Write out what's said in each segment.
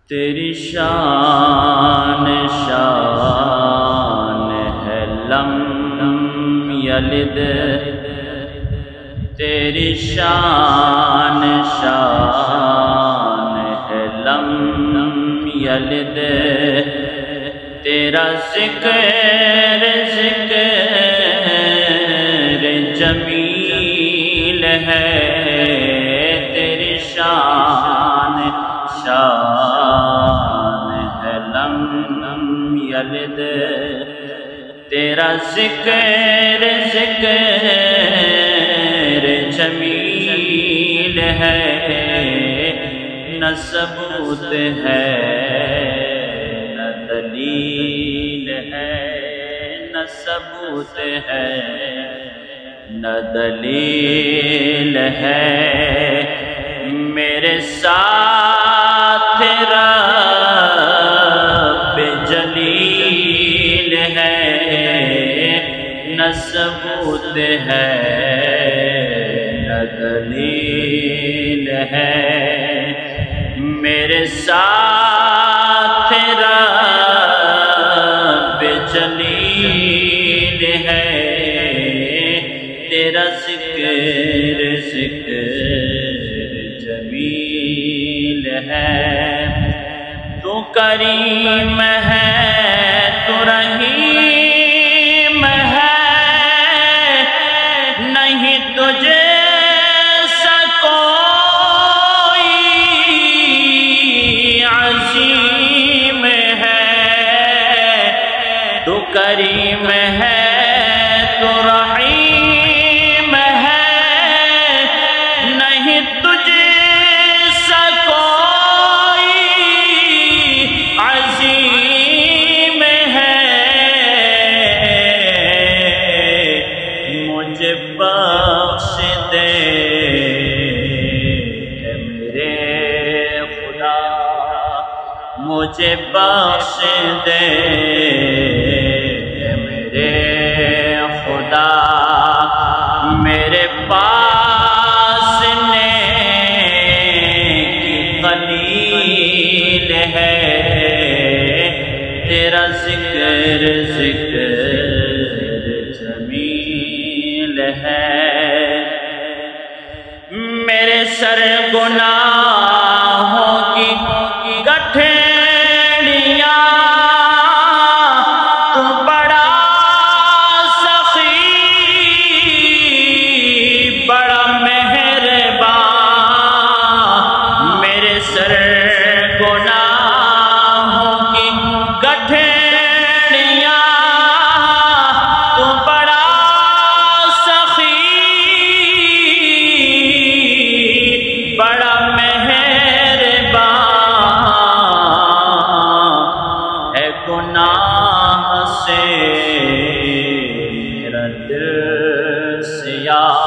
تیری شان شان ہے لم یلد، تیری شان شان ہے لم یلد، تیرا ذکر ذکر جمیل ہے، تیری شان شان ہے لم یلد، تیرا ذکر ذکر جمیل ہے، نہ ثبوت ہے نہ دلیل ہے، نہ ثبوت ہے نہ دلیل ہے، میرے ساتھ رب جلیل ہے، نہ ثبوت ہے نہ دلیل ہے، میرے ساتھ رب جلیل ہے، تیرا ذکر ذکر جمیل ہے، تو کریم ہے تو رحیم ہے، نہیں تجھے سا کوئی عظیم ہے، تو کریم ہے تو رحیم ہے، نہیں تجھے سا کوئی عظیم ہے، مجھے بخش دے اے میرے خدا، مجھے بخش دے اے میرے خدا، میرے پاس نیکی قلیل ہے، تیرا ذکر ذکر جمیل ہے، میرے سر گناہوں کی گٹھڑیاں تو بڑا سخی بڑا مہربان، میرے سر گناہوں کی گٹھڑیاں تو بڑا سخی بڑا مہربان، ہے گناہ سے میرا دل سیاہ،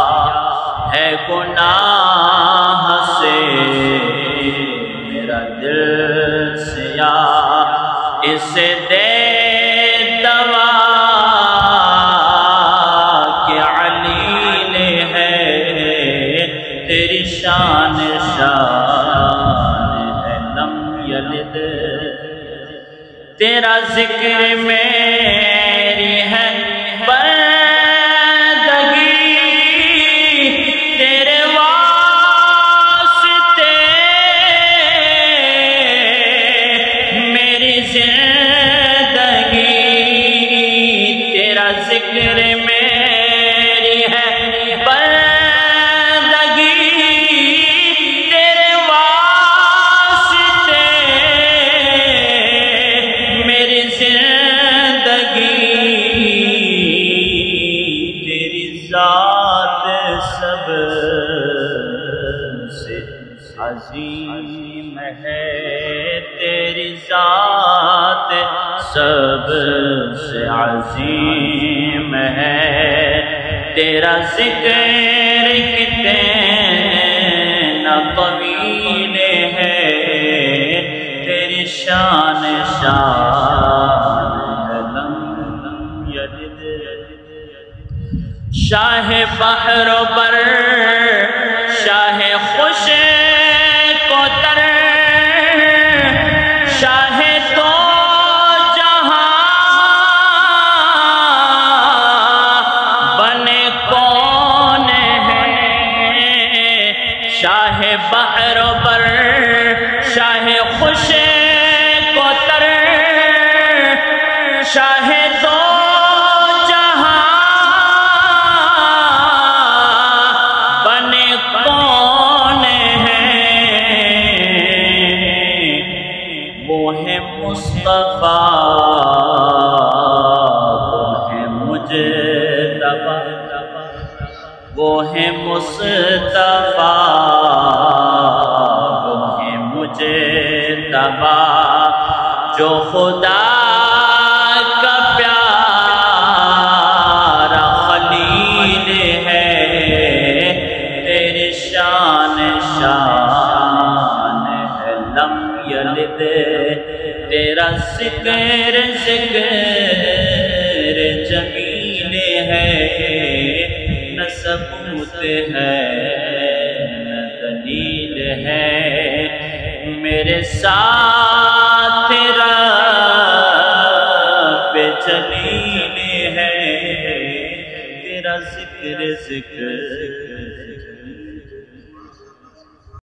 ہے گناہ سے میرا دل سیاہ، اسے دے دوا کہ علیل ہے، تیری شان شان ہے لم یلد، تیرا ذکر میری ہے بندگی، تیرے واسطے میری زندگی، تیرا ذکر میری ہے بندگی، تیرے واسطے میری زندگی، تیری ذات سب سے عظیم ہے، تیری ذات سب سے عظیم ہے، تیرا ذکر کتنا طویل ہے، تیری شان شان ہے لم یلد، شاہ بحر و بر شاہ خوش کو تر خوش کو تر شاہ دو جہاں بنے کون ہیں وہ ہے مصطفیٰ وہ ہے مجتبیٰ وہ ہے مصطفیٰ وہ ہے مجتبیٰ جو خدا کا پیارا خلیل ہے تیری شان شان ہے لم یلد تیرا ذکر ذکر جمیل ہے نہ ثبوت ہے نہ دلیل ہے میرے ساتھ رب جلیل ہے تیرا ذکر ذکر